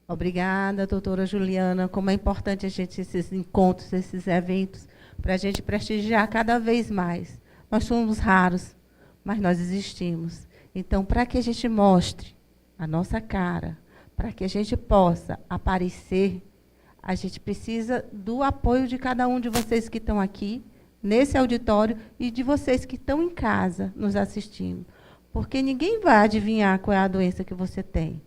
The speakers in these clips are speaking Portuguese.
Obrigada, doutora Juliana. Como é importante a gente esses encontros, esses eventos, para a gente prestigiar cada vez mais. Nós somos raros, mas nós existimos. Então, para que a gente mostre a nossa cara, para que a gente possa aparecer, a gente precisa do apoio de cada um de vocês que estão aqui, nesse auditório, e de vocês que estão em casa nos assistindo. Porque ninguém vai adivinhar qual é a doença que você tem.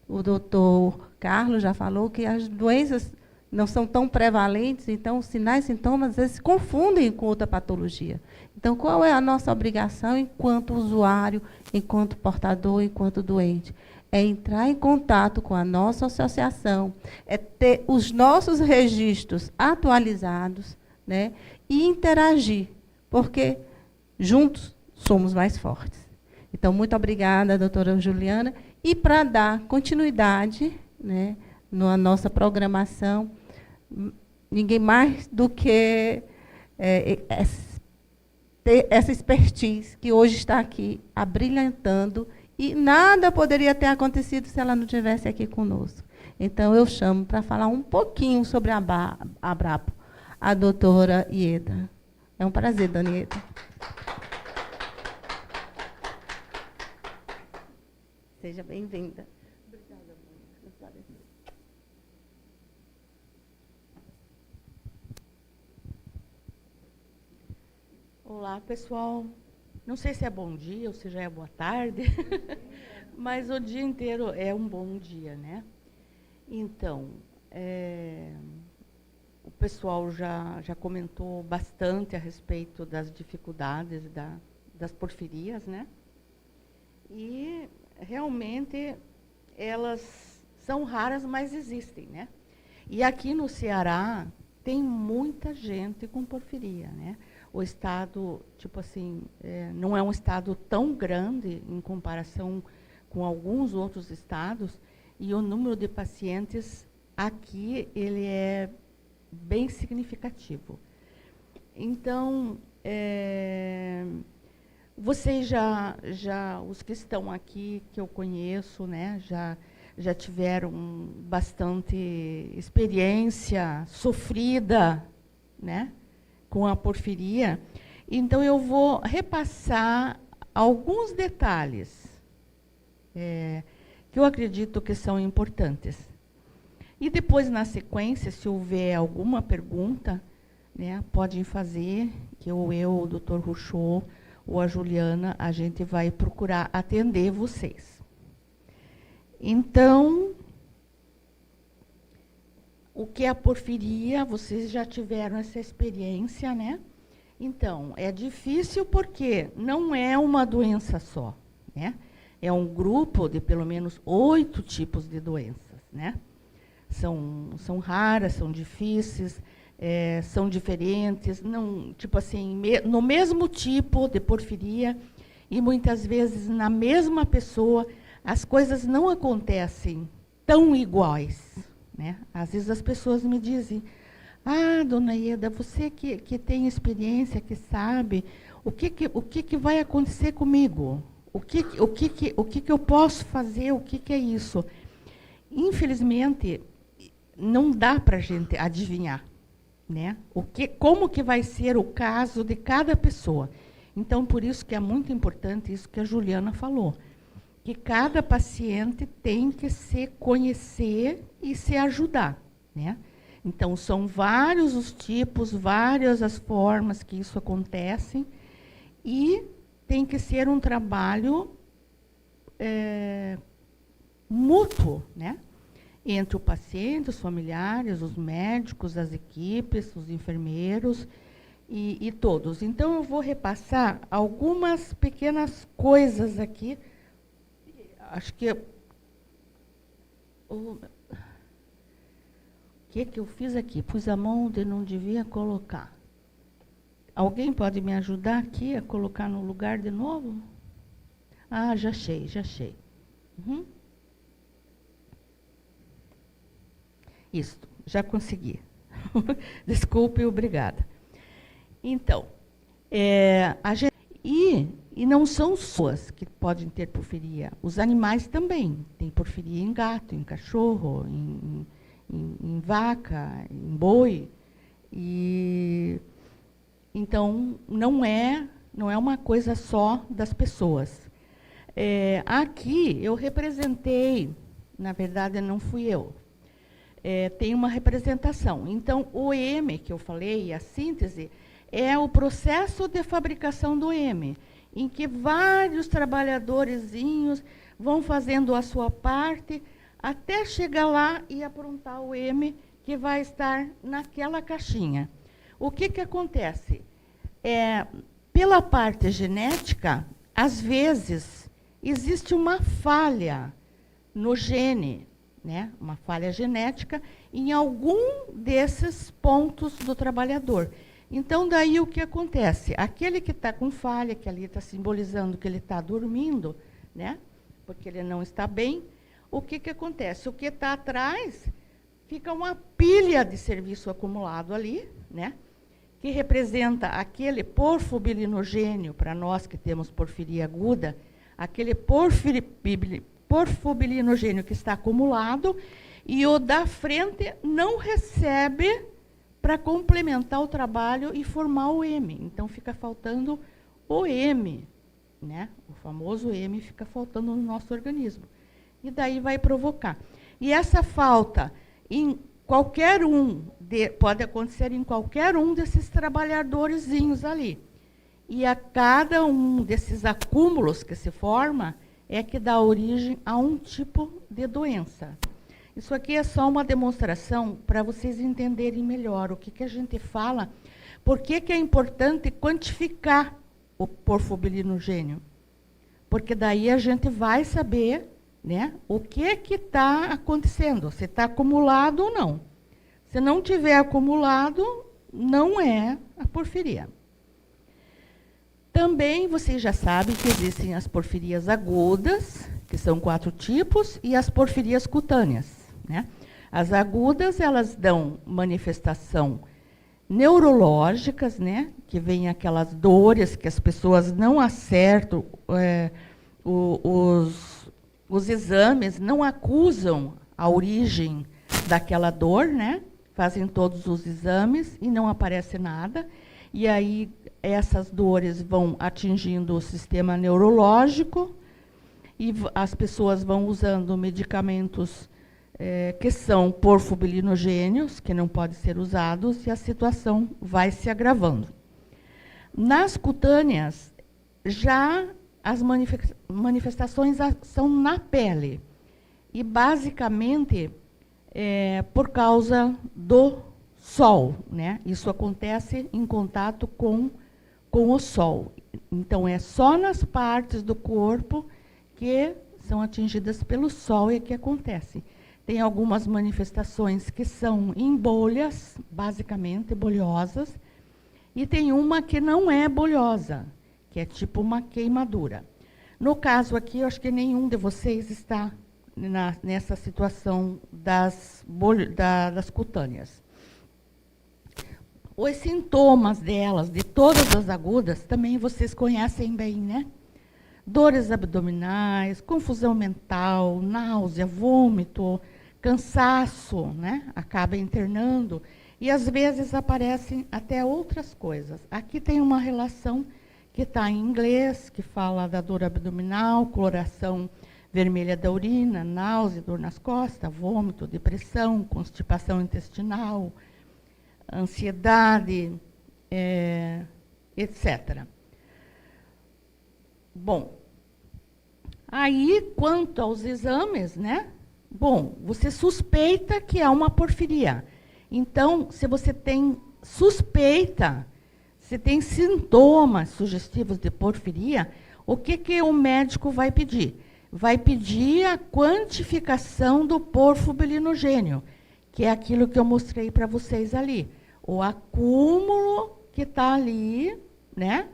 O doutor Carlos já falou que as doenças não são tão prevalentes, então os sinais e sintomas às vezes se confundem com outra patologia. Então, qual é a nossa obrigação enquanto usuário, enquanto portador, enquanto doente? É entrar em contato com a nossa associação, é ter os nossos registros atualizados, né, e interagir, porque juntos somos mais fortes. Então, muito obrigada, doutora Juliana. E para dar continuidade, né, na nossa programação, ninguém mais do que ter essa expertise que hoje está aqui, abrilhantando, e nada poderia ter acontecido se ela não estivesse aqui conosco. Então, eu chamo para falar um pouquinho sobre a Abrapo, a doutora Ieda. É um prazer, dona Ieda. Seja bem-vinda. Obrigada, mãe. Olá, pessoal. Não sei se é bom dia ou se já é boa tarde, mas o dia inteiro é um bom dia, né? Então, o pessoal já comentou bastante a respeito das dificuldades das porfirias, né? E realmente elas são raras, mas existem, né? E aqui no Ceará tem muita gente com porfiria, né? O estado, tipo assim, não é um estado tão grande em comparação com alguns outros estados, e o número de pacientes aqui ele é bem significativo. Então, vocês os que estão aqui, que eu conheço, né, já tiveram bastante experiência sofrida, né, com a porfiria. Então, eu vou repassar alguns detalhes que eu acredito que são importantes. E depois, na sequência, se houver alguma pergunta, né, podem fazer, que eu, o doutor Ruchot, ou a Juliana, a gente vai procurar atender vocês. Então, o que é a porfiria? Vocês já tiveram essa experiência, né? Então, é difícil porque não é uma doença só, né? É um grupo de pelo menos 8 tipos de doenças, né? São raras, são difíceis, são diferentes, não, tipo assim, no mesmo tipo de porfiria, e muitas vezes na mesma pessoa, as coisas não acontecem tão iguais, né? Às vezes as pessoas me dizem: ah, dona Ieda, você que tem experiência, que sabe, o que vai acontecer comigo? O que eu posso fazer? O que é isso? Infelizmente, não dá para a gente adivinhar, né? Como que vai ser o caso de cada pessoa. Então, por isso que é muito importante isso que a Juliana falou, que cada paciente tem que se conhecer e se ajudar, né? Então, são vários os tipos, várias as formas que isso acontece, e tem que ser um trabalho mútuo, né? Entre o paciente, os familiares, os médicos, as equipes, os enfermeiros e todos. Então, eu vou repassar algumas pequenas coisas aqui. Acho que... O que eu fiz aqui? Pus a mão onde não devia colocar. Alguém pode me ajudar aqui a colocar no lugar de novo? Ah, já achei. Uhum. Isso, já consegui. Desculpe, obrigada. Então, E não são pessoas que podem ter porfiria. Os animais também. Tem porfiria em gato, em cachorro, em vaca, em boi. E, então, não é uma coisa só das pessoas. Aqui, eu representei, na verdade, não fui eu. Tem uma representação. Então, o M, que eu falei, a síntese, é o processo de fabricação do M, em que vários trabalhadorzinhos vão fazendo a sua parte até chegar lá e aprontar o M, que vai estar naquela caixinha. O que acontece? Pela parte genética, às vezes, existe uma falha no gene, né? Uma falha genética em algum desses pontos do trabalhador. Então, daí o que acontece? Aquele que está com falha, que ali está simbolizando que ele está dormindo, né? Porque ele não está bem, o que acontece? O que está atrás fica uma pilha de serviço acumulado ali, né? Que representa aquele porfobilinogênio, para nós que temos porfiria aguda, aquele porfobilinogênio que está acumulado, e o da frente não recebe para complementar o trabalho e formar o M. Então, fica faltando o M, né? O famoso M fica faltando no nosso organismo. E daí vai provocar. E essa falta em qualquer pode acontecer em qualquer um desses trabalhadorzinhos ali. E a cada um desses acúmulos que se forma é que dá origem a um tipo de doença. Isso aqui é só uma demonstração para vocês entenderem melhor o que a gente fala, por que é importante quantificar o porfobilinogênio. Porque daí a gente vai saber, né, o que está acontecendo, se está acumulado ou não. Se não tiver acumulado, não é a porfiria. Também vocês já sabem que existem as porfirias agudas, que são 4 tipos, e as porfirias cutâneas, né? As agudas, elas dão manifestação neurológicas, né? Que vem aquelas dores que as pessoas não acertam, os exames não acusam a origem daquela dor, né? Fazem todos os exames e não aparece nada. E aí essas dores vão atingindo o sistema neurológico e as pessoas vão usando medicamentos que são porfobilinogênios, que não podem ser usados, e a situação vai se agravando. Nas cutâneas, já as manifestações são na pele. E, basicamente, por causa do sol, né? Isso acontece em contato com o sol. Então, é só nas partes do corpo que são atingidas pelo sol e que acontece. Tem algumas manifestações que são em bolhas, basicamente bolhosas, e tem uma que não é bolhosa, que é tipo uma queimadura. No caso aqui, eu acho que nenhum de vocês está nessa situação das cutâneas. Os sintomas delas, de todas as agudas, também vocês conhecem bem, né? Dores abdominais, confusão mental, náusea, vômito, cansaço, né? Acaba internando. E, às vezes, aparecem até outras coisas. Aqui tem uma relação que está em inglês, que fala da dor abdominal, coloração vermelha da urina, náusea, dor nas costas, vômito, depressão, constipação intestinal, ansiedade, etc. Bom, aí, quanto aos exames, né? Bom, você suspeita que é uma porfiria. Então, se você tem suspeita, se tem sintomas sugestivos de porfiria, o que o médico vai pedir? Vai pedir a quantificação do porfobilinogênio, que é aquilo que eu mostrei para vocês ali. O acúmulo que está ali, né?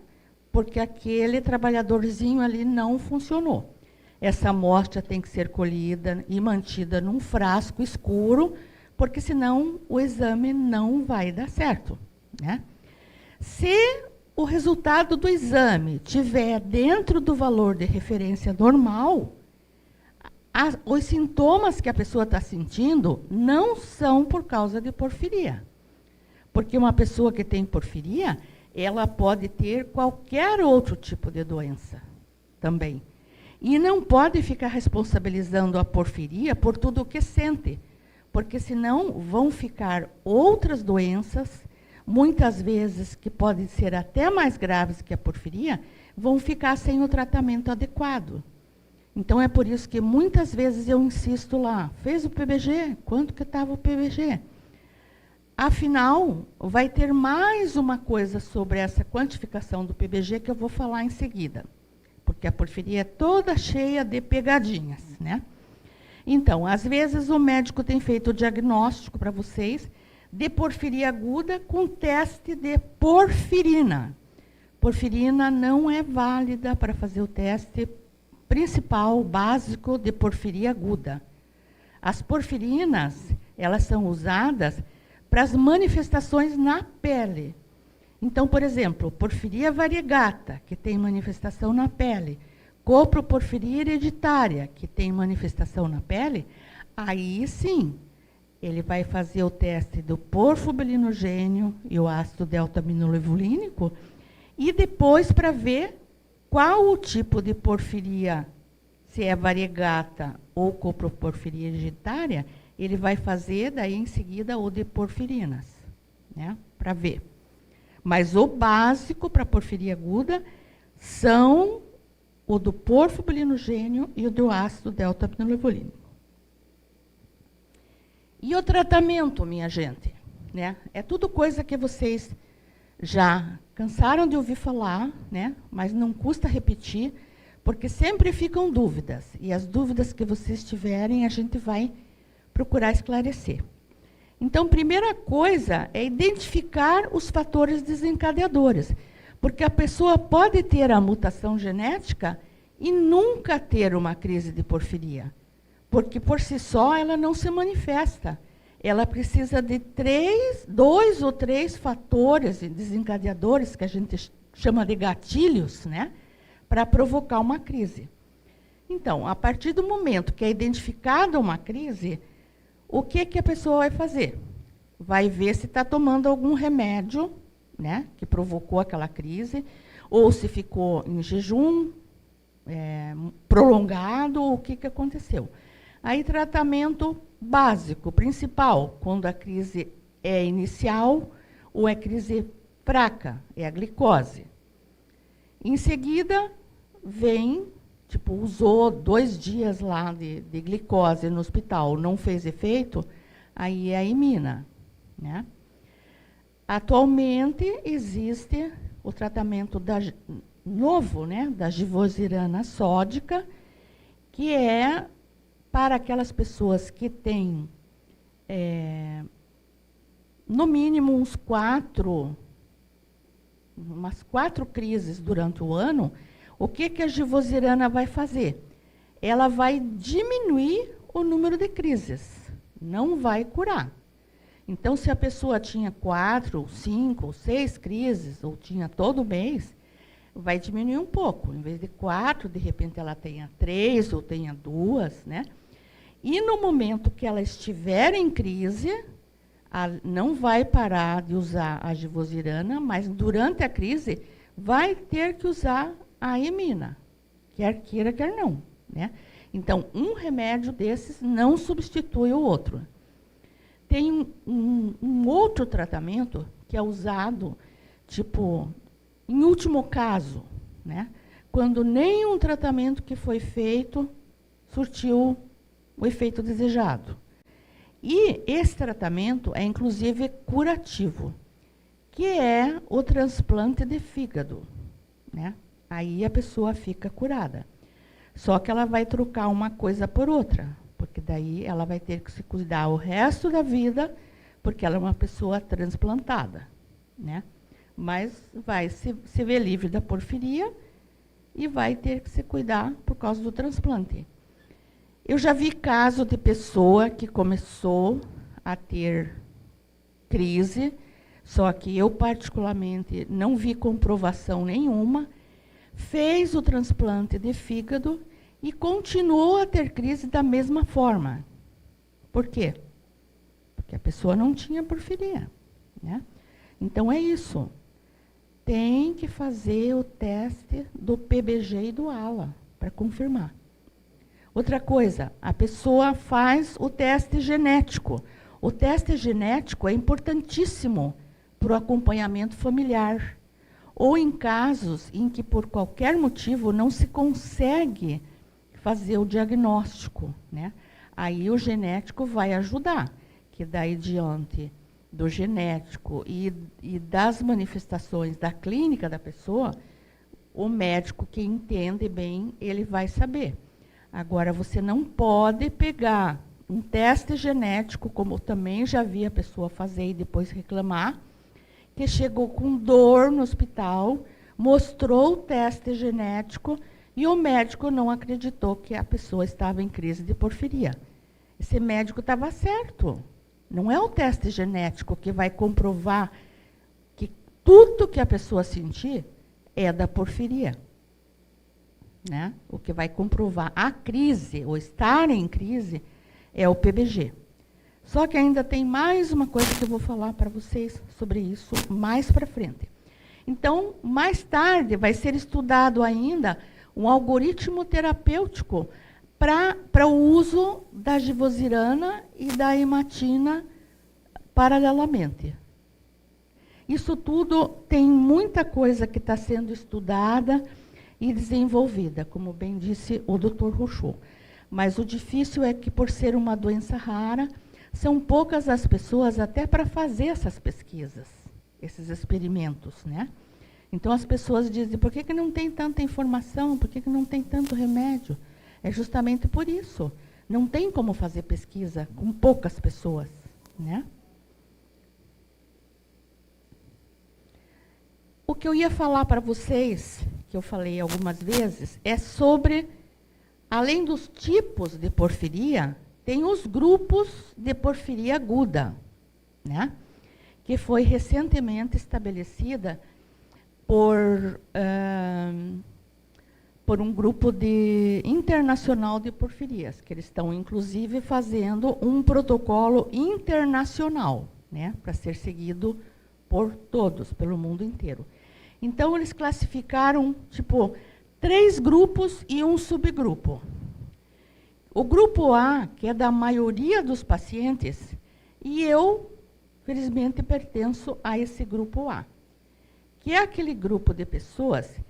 Porque aquele trabalhadorzinho ali não funcionou. Essa amostra tem que ser colhida e mantida num frasco escuro, porque senão o exame não vai dar certo, né? Se o resultado do exame tiver dentro do valor de referência normal, os sintomas que a pessoa está sentindo não são por causa de porfiria. Porque uma pessoa que tem porfiria, ela pode ter qualquer outro tipo de doença também. E não pode ficar responsabilizando a porfiria por tudo o que sente, porque senão vão ficar outras doenças, muitas vezes que podem ser até mais graves que a porfiria, vão ficar sem o tratamento adequado. Então, é por isso que muitas vezes eu insisto lá, fez o PBG? Quanto que estava o PBG? Afinal, vai ter mais uma coisa sobre essa quantificação do PBG que eu vou falar em seguida, porque a porfiria é toda cheia de pegadinhas, né? Então, às vezes o médico tem feito o diagnóstico para vocês de porfiria aguda com teste de porfirina. Porfirina não é válida para fazer o teste principal, básico de porfiria aguda. As porfirinas, elas são usadas para as manifestações na pele. Então, por exemplo, porfiria variegata, que tem manifestação na pele, coproporfiria hereditária, que tem manifestação na pele, aí sim, ele vai fazer o teste do porfobilinogênio e o ácido delta-aminolevulínico, e depois para ver qual o tipo de porfiria, se é variegata ou coproporfiria hereditária, ele vai fazer daí em seguida o de porfirinas, né, para ver. Mas o básico para porfiria aguda são o do porfobilinogênio e o do ácido delta-aminolevulínico. E o tratamento, minha gente, né? É tudo coisa que vocês já cansaram de ouvir falar, né? Mas não custa repetir, porque sempre ficam dúvidas. E as dúvidas que vocês tiverem, a gente vai procurar esclarecer. Então, primeira coisa é identificar os fatores desencadeadores, porque a pessoa pode ter a mutação genética e nunca ter uma crise de porfiria, porque por si só ela não se manifesta. Ela precisa de 2 ou 3 fatores desencadeadores, que a gente chama de gatilhos, né, para provocar uma crise. Então, a partir do momento que é identificada uma crise, o que a pessoa vai fazer? Vai ver se está tomando algum remédio, né, que provocou aquela crise, ou se ficou em jejum prolongado, o que aconteceu. Aí, tratamento básico, principal, quando a crise é inicial ou é crise fraca, é a glicose. Em seguida, vem, usou 2 dias lá de glicose no hospital, não fez efeito, aí é a imina, né? Atualmente, existe o tratamento novo, né, da givosiran sódica, que é para aquelas pessoas que têm, no mínimo, umas 4 crises durante o ano. O que a givosiran vai fazer? Ela vai diminuir o número de crises, não vai curar. Então, se a pessoa tinha 4, 5, 6 crises, ou tinha todo mês, vai diminuir um pouco. Em vez de 4, de repente ela tenha 3 ou tenha 2, né? E no momento que ela estiver em crise, não vai parar de usar a givosiran, mas durante a crise vai ter que usar a imina, quer queira, quer não, né? Então, um remédio desses não substitui o outro. Tem um outro tratamento que é usado, em último caso, né? Quando nenhum tratamento que foi feito surtiu o efeito desejado. E esse tratamento é, inclusive, curativo, que é o transplante de fígado, né? Aí a pessoa fica curada. Só que ela vai trocar uma coisa por outra, porque daí ela vai ter que se cuidar o resto da vida, porque ela é uma pessoa transplantada, né? Mas vai se ver livre da porfiria e vai ter que se cuidar por causa do transplante. Eu já vi caso de pessoa que começou a ter crise, Só que eu, particularmente, não vi comprovação nenhuma, fez o transplante de fígado e continuou a ter crise da mesma forma. Por quê? Porque a pessoa não tinha porfiria, né? Então, é isso. Tem que fazer o teste do PBG e do ALA para confirmar. Outra coisa, a pessoa faz o teste genético. O teste genético é importantíssimo para o acompanhamento familiar. Ou em casos em que, por qualquer motivo, não se consegue fazer o diagnóstico, né? Aí o genético vai ajudar, que daí diante do genético e das manifestações da clínica da pessoa, o médico que entende bem, ele vai saber. Agora, você não pode pegar um teste genético, como também já vi a pessoa fazer e depois reclamar, que chegou com dor no hospital, mostrou o teste genético e o médico não acreditou que a pessoa estava em crise de porfiria. Esse médico estava certo. Não é o teste genético que vai comprovar que tudo que a pessoa sentir é da porfiria, né? O que vai comprovar a crise, ou estar em crise, é o PBG. Só que ainda tem mais uma coisa que eu vou falar para vocês sobre isso mais para frente. Então, mais tarde, vai ser estudado ainda um algoritmo terapêutico para o uso da givosirana e da hematina paralelamente. Isso tudo tem muita coisa que está sendo estudada e desenvolvida, como bem disse o Dr. Rochot. Mas o difícil é que, por ser uma doença rara, são poucas as pessoas até para fazer essas pesquisas, esses experimentos, né? Então, as pessoas dizem, por que não tem tanta informação? Por que não tem tanto remédio? É justamente por isso. Não tem como fazer pesquisa com poucas pessoas, né? O que eu ia falar para vocês, que eu falei algumas vezes, é sobre, além dos tipos de porfiria, tem os grupos de porfiria aguda, né? Que foi recentemente estabelecida por um grupo internacional de porfirias, que eles estão, inclusive, fazendo um protocolo internacional, né, para ser seguido por todos, pelo mundo inteiro. Então, eles classificaram, 3 grupos e um subgrupo. O grupo A, que é da maioria dos pacientes, e eu, felizmente, pertenço a esse grupo A, que é aquele grupo de pessoas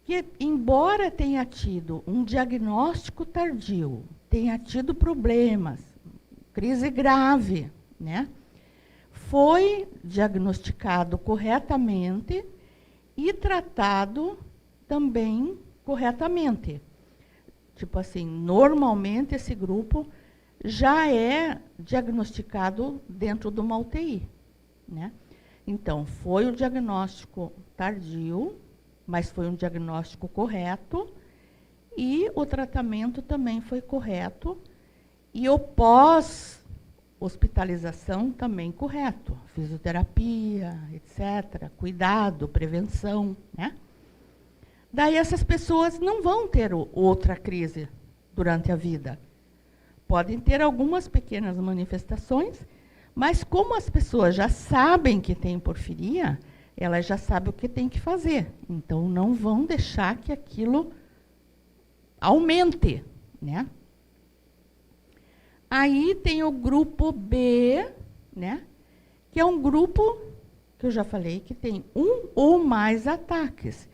que, embora tenha tido um diagnóstico tardio, tenha tido problemas, crise grave, né, foi diagnosticado corretamente e tratado também corretamente. Normalmente esse grupo já é diagnosticado dentro de uma UTI, né? Então, foi o diagnóstico tardio, mas foi um diagnóstico correto, e o tratamento também foi correto, e o pós-hospitalização também correto. Fisioterapia, etc., cuidado, prevenção, né? Daí essas pessoas não vão ter outra crise durante a vida. Podem ter algumas pequenas manifestações, mas como as pessoas já sabem que tem porfiria, elas já sabem o que tem que fazer. Então, não vão deixar que aquilo aumente, né? Aí tem o grupo B, né, que é um grupo, que eu já falei, que tem um ou mais ataques,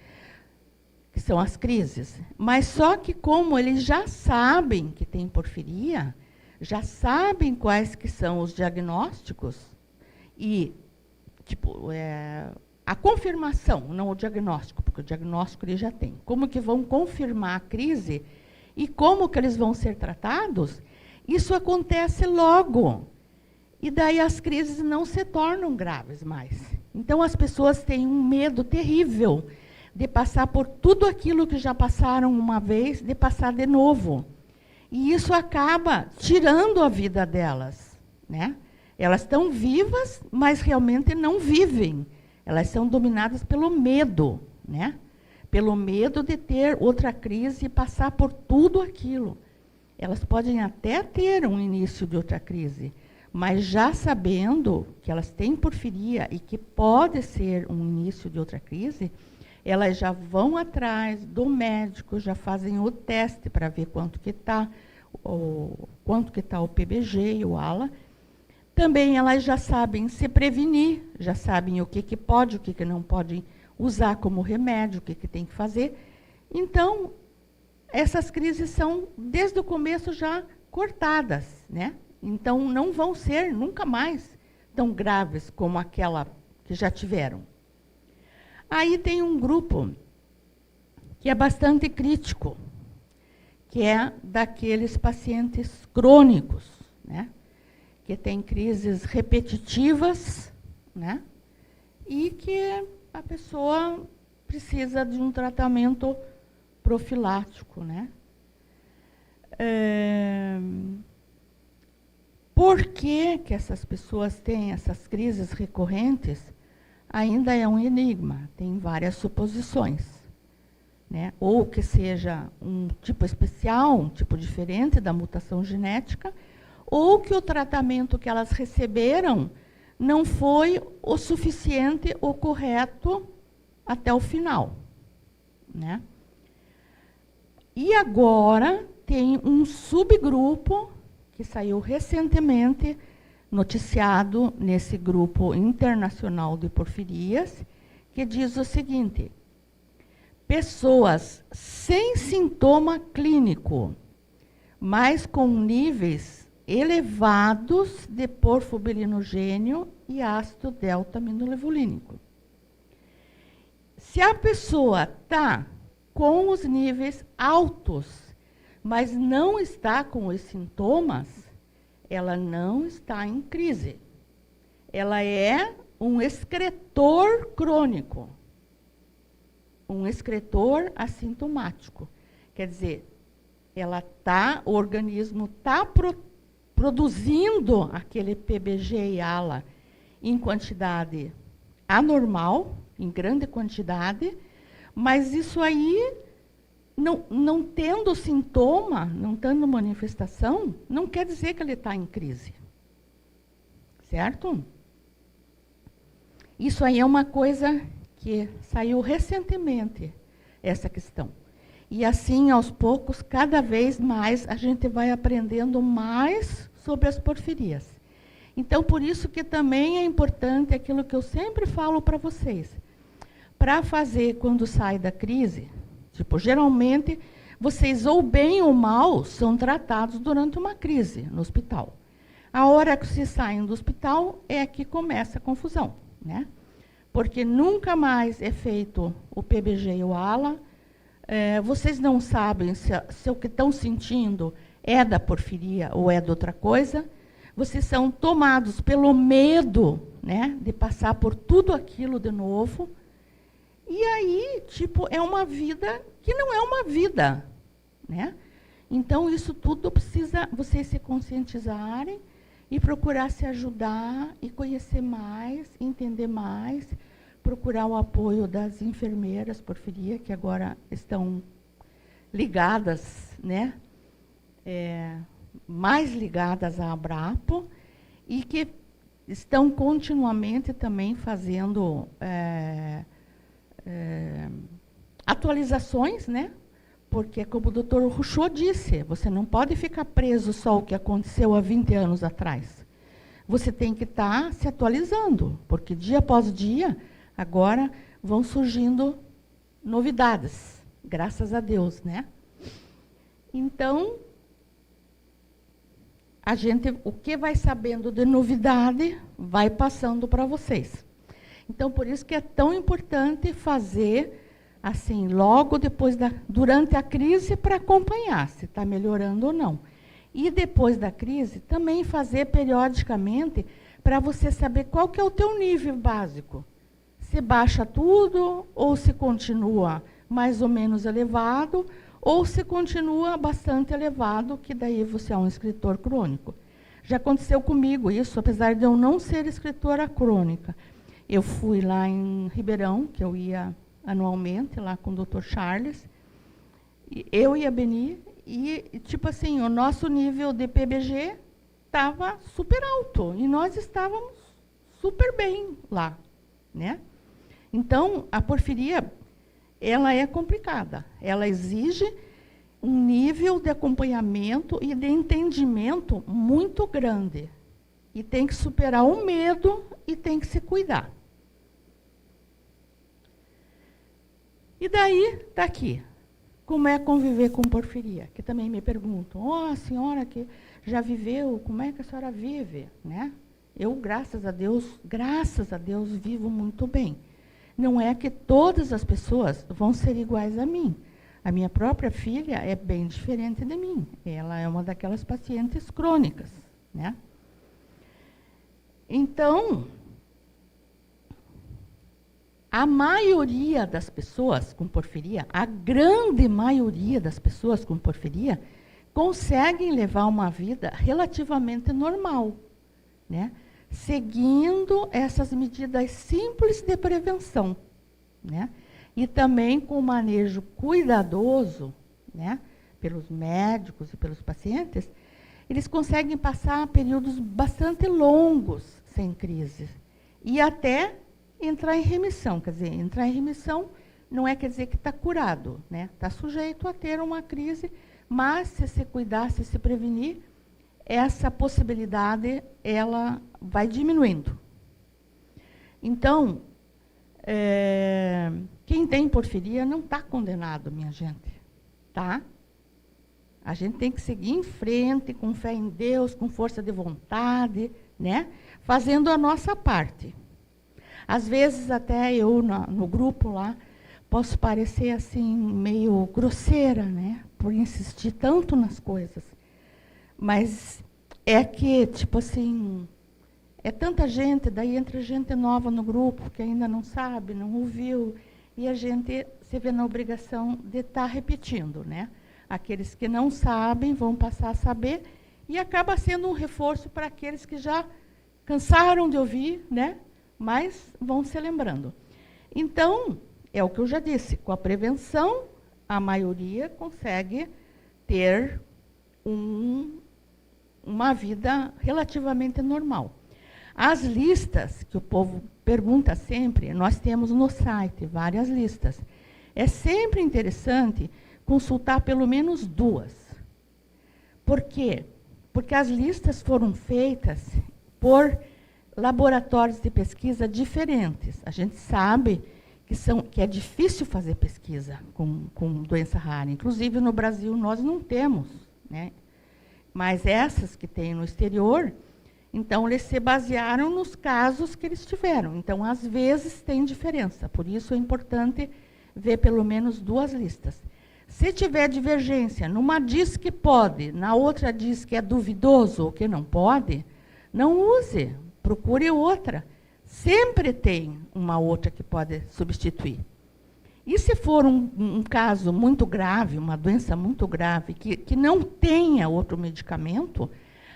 que são as crises. Mas só que como eles já sabem que tem porfiria, já sabem quais que são os diagnósticos, e a confirmação, não o diagnóstico, porque o diagnóstico eles já têm. Como que vão confirmar a crise e como que eles vão ser tratados, isso acontece logo. E daí as crises não se tornam graves mais. Então as pessoas têm um medo terrível de passar por tudo aquilo que já passaram uma vez, de passar de novo. E isso acaba tirando a vida delas, né? Elas estão vivas, mas realmente não vivem. Elas são dominadas pelo medo, né? Pelo medo de ter outra crise e passar por tudo aquilo. Elas podem até ter um início de outra crise, mas já sabendo que elas têm porfiria e que pode ser um início de outra crise, elas já vão atrás do médico, já fazem o teste para ver quanto que está o PBG e o ALA. Também elas já sabem se prevenir, já sabem o que pode, o que não pode usar como remédio, o que tem que fazer. Então, essas crises são, desde o começo, já cortadas, né? Então, não vão ser nunca mais tão graves como aquela que já tiveram. Aí tem um grupo que é bastante crítico, que é daqueles pacientes crônicos, né? Que tem crises repetitivas, né? E que a pessoa precisa de um tratamento profilático, né? Por que essas pessoas têm essas crises recorrentes? Ainda é um enigma, tem várias suposições, né? Ou que seja um tipo especial, um tipo diferente da mutação genética, ou que o tratamento que elas receberam não foi o suficiente ou correto até o final, né? E agora tem um subgrupo que saiu recentemente, noticiado nesse grupo internacional de porfirias, que diz o seguinte: pessoas sem sintoma clínico, mas com níveis elevados de porfobirinogênio e ácido delta-aminolevulínico. Se a pessoa está com os níveis altos, mas não está com os sintomas, ela não está em crise. Ela é um excretor crônico, um excretor assintomático. Quer dizer, o organismo está produzindo aquele PBG e ALA em quantidade anormal, em grande quantidade, mas isso aí, não tendo sintoma, não tendo manifestação, não quer dizer que ele está em crise. Certo? Isso aí é uma coisa que saiu recentemente, essa questão. E assim, aos poucos, cada vez mais, a gente vai aprendendo mais sobre as porfirias. Então, por isso que também é importante aquilo que eu sempre falo para vocês. Para fazer quando sai da crise, tipo, geralmente, vocês ou bem ou mal são tratados durante uma crise no hospital. A hora que vocês saem do hospital é que começa a confusão, né? Porque nunca mais é feito o PBG e o ALA. Vocês não sabem se o que estão sentindo é da porfiria ou é de outra coisa. Vocês são tomados pelo medo, né, de passar por tudo aquilo de novo. E aí, tipo, é uma vida que não é uma vida, né? Então, isso tudo precisa vocês se conscientizarem e procurar se ajudar e conhecer mais, entender mais, procurar o apoio das enfermeiras porfiria, que agora estão ligadas, né? Mais ligadas à Abrapo, e que estão continuamente também fazendo atualizações, né? Porque, como o doutor Ruchot disse, você não pode ficar preso só ao que aconteceu há 20 anos atrás. Você tem que estar se atualizando, porque dia após dia, agora vão surgindo novidades, graças a Deus, né? Então, o que vai sabendo de novidade, vai passando para vocês. Então, por isso que é tão importante fazer assim, logo depois durante a crise, para acompanhar se está melhorando ou não. E depois da crise, também fazer periodicamente, para você saber qual que é o teu nível básico. Se baixa tudo, ou se continua mais ou menos elevado, ou se continua bastante elevado, que daí você é um escritor crônico. Já aconteceu comigo isso, apesar de eu não ser escritora crônica. Eu fui lá em Ribeirão, que eu ia anualmente, lá com o Dr. Charles, eu e a Beni, e, tipo assim, o nosso nível de PBG estava super alto, e nós estávamos super bem lá, né? Então, a porfiria, ela é complicada, ela exige um nível de acompanhamento e de entendimento muito grande. E tem que superar o medo e tem que se cuidar. E daí, está aqui. Como é conviver com porfiria? Que também me perguntam, a senhora que já viveu, como é que a senhora vive? Né? Eu, graças a Deus, vivo muito bem. Não é que todas as pessoas vão ser iguais a mim. A minha própria filha é bem diferente de mim. Ela é uma daquelas pacientes crônicas, né? Então, a maioria das pessoas com porfiria, a grande maioria das pessoas com porfiria, conseguem levar uma vida relativamente normal, né? Seguindo essas medidas simples de prevenção, né? E também com o manejo cuidadoso, né, pelos médicos e pelos pacientes, eles conseguem passar períodos bastante longos sem crise. E até entrar em remissão. Quer dizer, entrar em remissão não quer dizer que está curado, né? Está sujeito a ter uma crise, mas se se cuidar, se se prevenir, essa possibilidade ela vai diminuindo. Então, quem tem porfiria não está condenado, minha gente, tá? A gente tem que seguir em frente, com fé em Deus, com força de vontade, né? Fazendo a nossa parte. Às vezes, até eu, no grupo lá, posso parecer assim, meio grosseira, né? Por insistir tanto nas coisas. Mas é que, tipo assim, é tanta gente, daí entra gente nova no grupo, que ainda não sabe, não ouviu, e a gente se vê na obrigação de estar repetindo, né? Aqueles que não sabem vão passar a saber, e acaba sendo um reforço para aqueles que já cansaram de ouvir, né? Mas vão se lembrando. Então, é o que eu já disse, com a prevenção, a maioria consegue ter uma vida relativamente normal. As listas, que o povo pergunta sempre, nós temos no site várias listas. É sempre interessante consultar pelo menos 2. Por quê? Porque as listas foram feitas por laboratórios de pesquisa diferentes. A gente sabe que é difícil fazer pesquisa com doença rara. Inclusive, no Brasil, nós não temos, né? Mas essas que tem no exterior, então, eles se basearam nos casos que eles tiveram. Então, às vezes, tem diferença. Por isso, é importante ver pelo menos 2 listas. Se tiver divergência, numa diz que pode, na outra diz que é duvidoso ou que não pode, não use, procure outra. Sempre tem uma outra que pode substituir. E se for um caso muito grave, uma doença muito grave, que não tenha outro medicamento,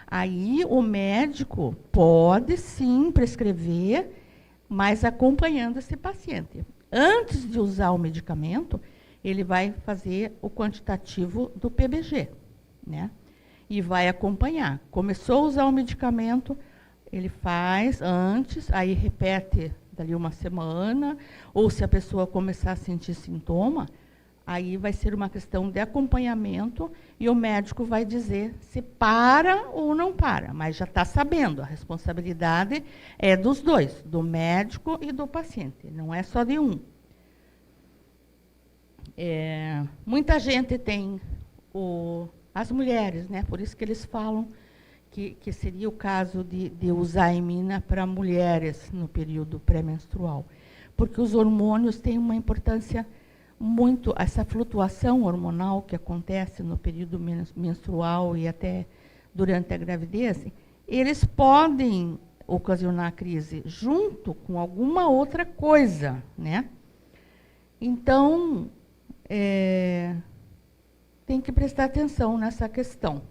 aí o médico pode sim prescrever, mas acompanhando esse paciente. Antes de usar o medicamento, ele vai fazer o quantitativo do PBG, né? E vai acompanhar. Começou a usar o medicamento, ele faz antes, aí repete dali uma semana, ou se a pessoa começar a sentir sintoma, aí vai ser uma questão de acompanhamento e o médico vai dizer se para ou não para, mas já está sabendo, a responsabilidade é dos 2, do médico e do paciente, não é só de um. Muita gente tem as mulheres, né? Por isso que eles falam que seria o caso de usar a imina para mulheres no período pré-menstrual, porque os hormônios têm uma importância muito, essa flutuação hormonal que acontece no período menstrual e até durante a gravidez, eles podem ocasionar crise junto com alguma outra coisa, né? Então, tem que prestar atenção nessa questão.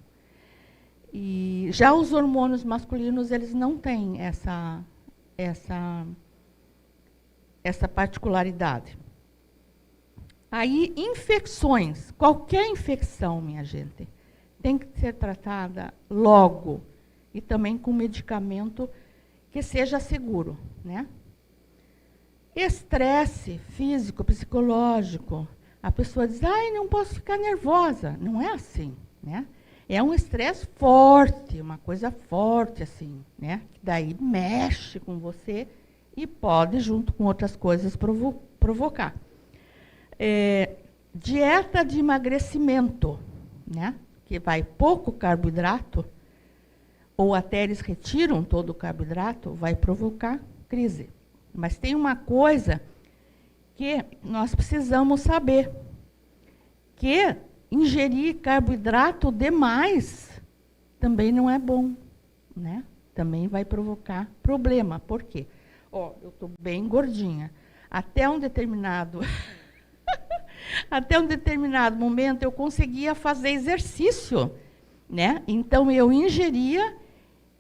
E já os hormônios masculinos, eles não têm essa particularidade. Aí, infecções, qualquer infecção, minha gente, tem que ser tratada logo e também com medicamento que seja seguro, né? Estresse físico, psicológico, a pessoa diz, ai, não posso ficar nervosa. Não é assim, né? É um estresse forte, uma coisa forte, assim, né? Daí mexe com você e pode, junto com outras coisas, provocar. Dieta de emagrecimento, né? Que vai pouco carboidrato, ou até eles retiram todo o carboidrato, vai provocar crise. Mas tem uma coisa que nós precisamos saber, que ingerir carboidrato demais também não é bom, né? Também vai provocar problema. Por quê? Ó, eu estou bem gordinha. Até um determinado momento eu conseguia fazer exercício, né? Então eu ingeria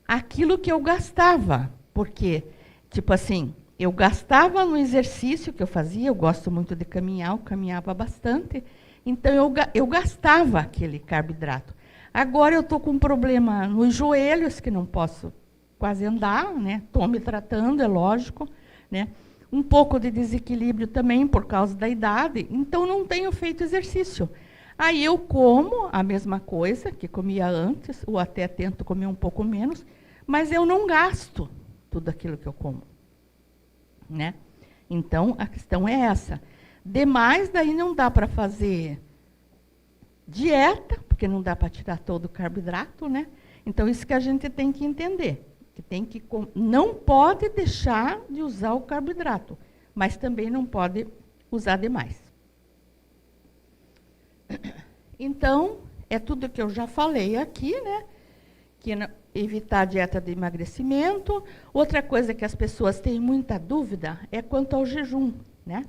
aquilo que eu gastava, porque, tipo assim, eu gastava no exercício que eu fazia, eu gosto muito de caminhar, eu caminhava bastante, então eu gastava aquele carboidrato. Agora eu estou com um problema nos joelhos, que não posso quase andar, né? Estou me tratando, é lógico, né? Um pouco de desequilíbrio também por causa da idade, então não tenho feito exercício. Aí eu como a mesma coisa que comia antes, ou até tento comer um pouco menos, mas eu não gasto tudo aquilo que eu como, né? Então, a questão é essa. Demais, daí não dá para fazer dieta, porque não dá para tirar todo o carboidrato, né? Então, isso que a gente tem que entender. Que não pode deixar de usar o carboidrato, mas também não pode usar demais. Então, é tudo que eu já falei aqui, né? Que evitar a dieta de emagrecimento. Outra coisa que as pessoas têm muita dúvida é quanto ao jejum, né?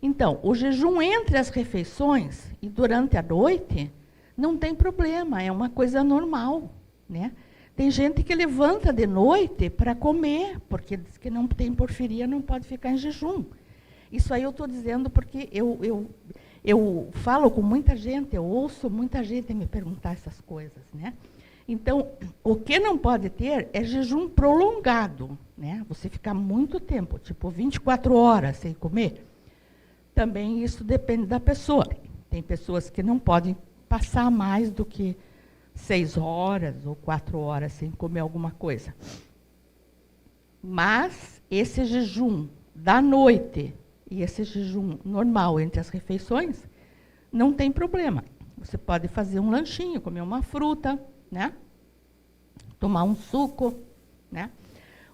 Então, o jejum entre as refeições e durante a noite não tem problema, é uma coisa normal, né? Tem gente que levanta de noite para comer, porque diz que não tem porfiria, não pode ficar em jejum. Isso aí eu estou dizendo porque eu falo com muita gente, eu ouço muita gente me perguntar essas coisas, né? Então, o que não pode ter é jejum prolongado, né? Você ficar muito tempo, tipo 24 horas sem comer. Também isso depende da pessoa. Tem pessoas que não podem passar mais do que 6 horas ou 4 horas sem comer alguma coisa. Mas esse jejum da noite e esse jejum normal entre as refeições, não tem problema. Você pode fazer um lanchinho, comer uma fruta, né? Tomar um suco, né?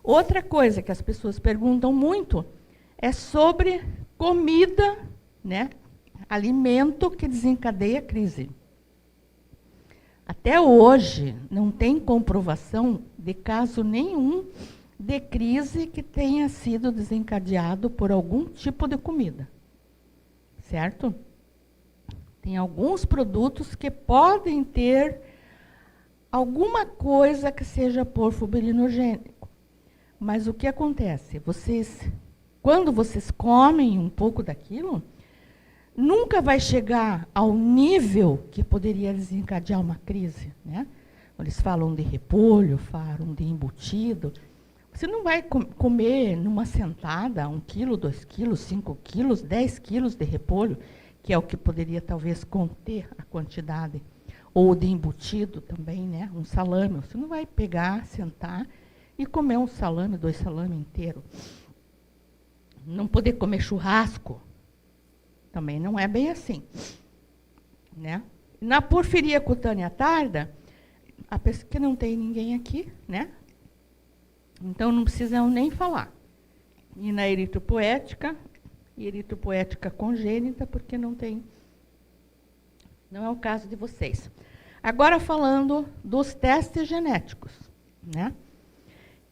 Outra coisa que as pessoas perguntam muito é sobre comida, né? Alimento que desencadeia crise. Até hoje, não tem comprovação de caso nenhum de crise que tenha sido desencadeado por algum tipo de comida. Certo? Tem alguns produtos que podem ter alguma coisa que seja porfo-birinogênico. Mas o que acontece? Quando vocês comem um pouco daquilo, nunca vai chegar ao nível que poderia desencadear uma crise, né? Eles falam de repolho, falam de embutido. Você não vai comer numa sentada 1 quilo, 2 quilos, 5 quilos, 10 quilos de repolho, que é o que poderia talvez conter a quantidade, ou de embutido também, né? Um salame. Você não vai pegar, sentar e comer um salame, 2 salames inteiros. Não poder comer churrasco. Também não é bem assim, né? Na porfiria cutânea tarda, a pessoa que não tem ninguém aqui, né? Então não precisam nem falar. E na eritropoética congênita, porque não é o caso de vocês. Agora falando dos testes genéticos, né?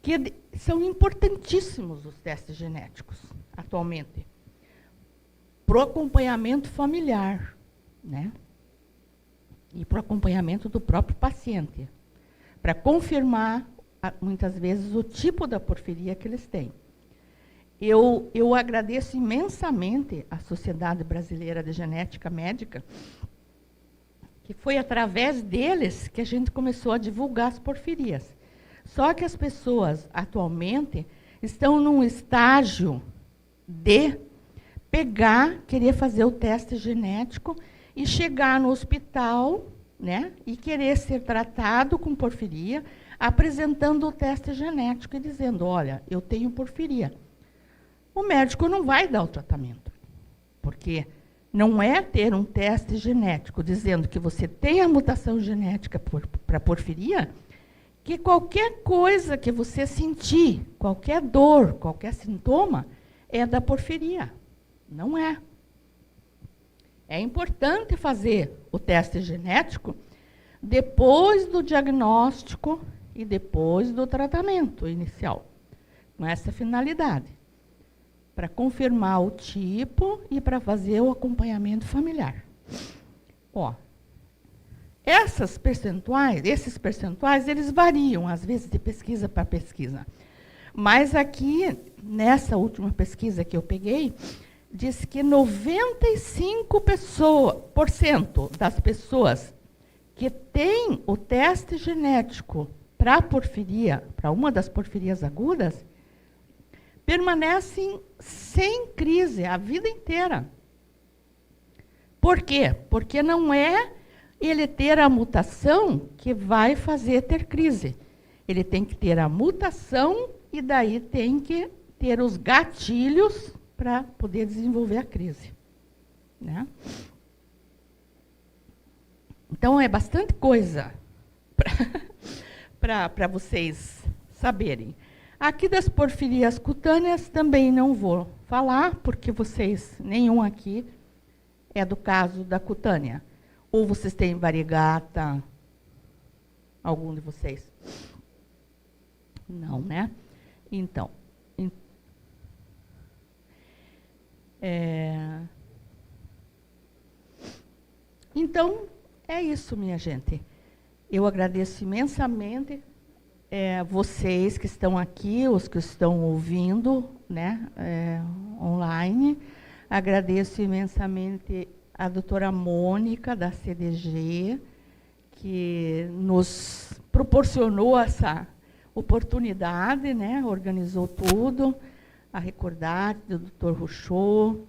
Que são importantíssimos os testes genéticos atualmente. Para o acompanhamento familiar, né? E para o acompanhamento do próprio paciente. para confirmar, muitas vezes, o tipo da porfiria que eles têm. Eu agradeço imensamente à Sociedade Brasileira de Genética Médica, que foi através deles que a gente começou a divulgar as porfirias. Só que as pessoas, atualmente, estão num estágio de querer fazer o teste genético e chegar no hospital, né, e querer ser tratado com porfiria, apresentando o teste genético e dizendo, olha, eu tenho porfiria. O médico não vai dar o tratamento, porque não é ter um teste genético dizendo que você tem a mutação genética para porfiria, que qualquer coisa que você sentir, qualquer dor, qualquer sintoma, é da porfiria. Não é. É importante fazer o teste genético depois do diagnóstico e depois do tratamento inicial, com essa finalidade, para confirmar o tipo e para fazer o acompanhamento familiar. Ó, esses percentuais, eles variam, às vezes, de pesquisa para pesquisa. Mas aqui, nessa última pesquisa que eu peguei, diz que 95% das pessoas que têm o teste genético para porfiria, para uma das porfirias agudas, permanecem sem crise a vida inteira. Por quê? Porque não é ele ter a mutação que vai fazer ter crise. Ele tem que ter a mutação e daí tem que ter os gatilhos para poder desenvolver a crise, né? Então, é bastante coisa para vocês saberem. Aqui das porfirias cutâneas também não vou falar, porque vocês, nenhum aqui é do caso da cutânea. Ou vocês têm variegata, algum de vocês? Não, né? Então, é isso, minha gente. Eu agradeço imensamente vocês que estão aqui, os que estão ouvindo, né, online. Agradeço imensamente a doutora Mônica, da CDG, que nos proporcionou essa oportunidade, né, organizou tudo, a Recordate, do doutor Ruchot,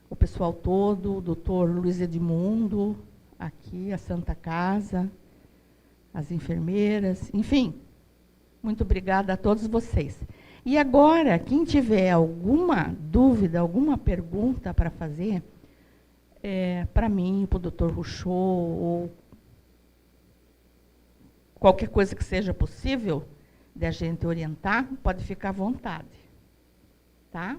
o pessoal todo, o doutor Luiz Edmundo, aqui, a Santa Casa, as enfermeiras, enfim, muito obrigada a todos vocês. E agora, quem tiver alguma dúvida, alguma pergunta para fazer, para mim, para o doutor Ruchot, ou qualquer coisa que seja possível de a gente orientar, pode ficar à vontade. Tá?